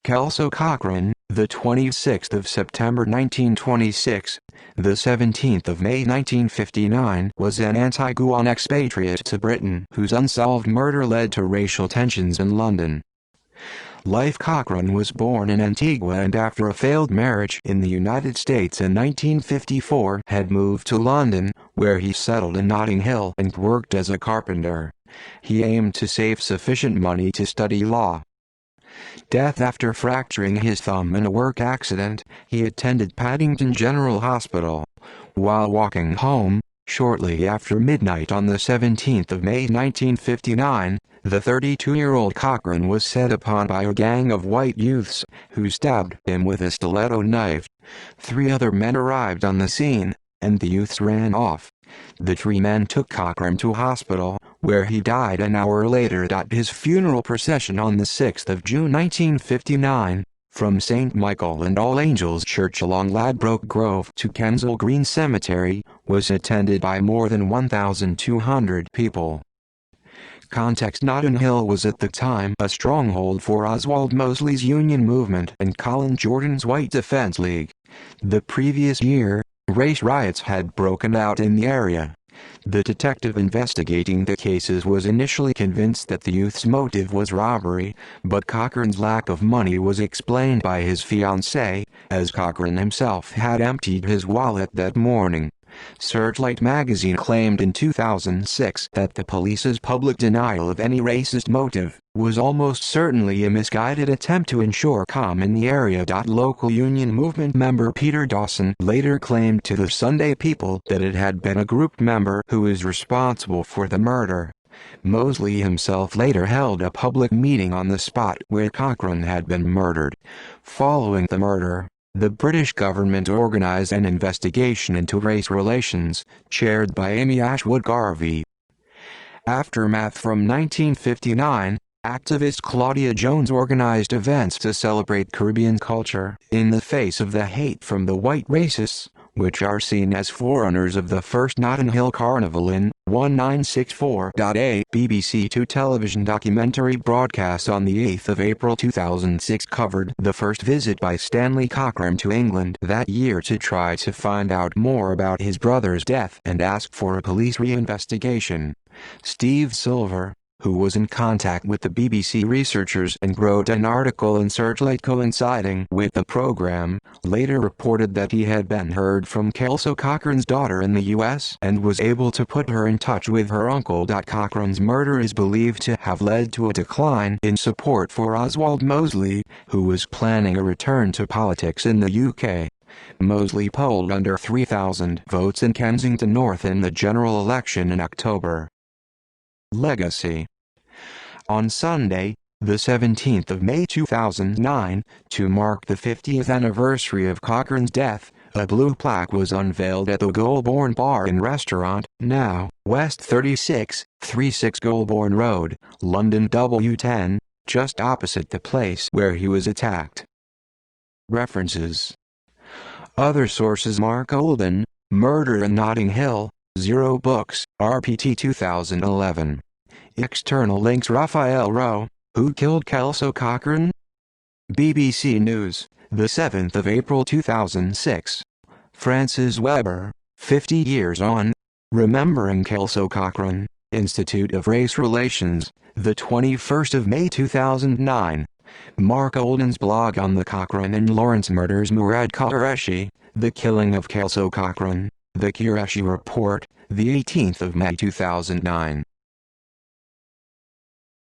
Kelso Cochrane, the 26th of September 1926, the 17th of May 1959, was an anti-Guan expatriate to Britain whose unsolved murder led to racial tensions in London. Life Cochrane was born in Antigua and after a failed marriage in the United States in 1954 had moved to London, where he settled in Notting Hill and worked as a carpenter. He aimed to save sufficient money to study law. Death after fracturing his thumb in a work accident, he attended Paddington General Hospital. While walking home, shortly after midnight on the 17th of May 1959, the 32-year-old Cochrane was set upon by a gang of white youths, who stabbed him with a stiletto knife. 3 other men arrived on the scene, and the youths ran off. The 3 men took Cochrane to hospital, where he died an hour later. His funeral procession on the 6th of June 1959, from St. Michael and All Angels Church along Ladbroke Grove to Kensal Green Cemetery, was attended by more than 1,200 people. Context: Notting Hill was at the time a stronghold for Oswald Mosley's Union movement and Colin Jordan's White Defense League. The previous year, race riots had broken out in the area. The detective investigating the cases was initially convinced that the youth's motive was robbery, but Cochrane's lack of money was explained by his fiancée, as Cochrane himself had emptied his wallet that morning. Searchlight magazine claimed in 2006 that the police's public denial of any racist motive was almost certainly a misguided attempt to ensure calm in the area. Local Union movement member Peter Dawson later claimed to the Sunday People that it had been a group member who was responsible for the murder. Mosley himself later held a public meeting on the spot where Cochrane had been murdered. Following the murder, the British government organized an investigation into race relations, chaired by Amy Ashwood Garvey. Aftermath: from 1959, activist Claudia Jones organized events to celebrate Caribbean culture in the face of the hate from the white racists, which are seen as forerunners of the first Notting Hill Carnival in 1964. A BBC Two television documentary broadcast on the 8th of April 2006 covered the first visit by Stanley Cochrane to England that year to try to find out more about his brother's death and ask for a police reinvestigation. Steve Silver, who was in contact with the BBC researchers and wrote an article in Searchlight coinciding with the program, later reported that he had been heard from Kelso Cochrane's daughter in the US and was able to put her in touch with her uncle. Cochrane's murder is believed to have led to a decline in support for Oswald Mosley, who was planning a return to politics in the UK. Mosley polled under 3,000 votes in Kensington North in the general election in October. Legacy. On Sunday, the 17th of May 2009, to mark the 50th anniversary of Cochrane's death, a blue plaque was unveiled at the Goulburn Bar and Restaurant, now West 36 Goulburn Road, London W10, just opposite the place where he was attacked. References. Other sources: Mark Olden, Murder in Notting Hill, 0 Books, RPT 2011. External links: Raphael Rowe, Who Killed Kelso Cochrane? BBC News, the 7th of April 2006. Francis Weber, 50 Years On, Remembering Kelso Cochrane, Institute of Race Relations, the 21st of May 2009. Mark Olden's blog on the Cochrane and Lawrence murders. Murad Qureshi, The Killing of Kelso Cochrane, The Qureshi Report, the 18th of May 2009.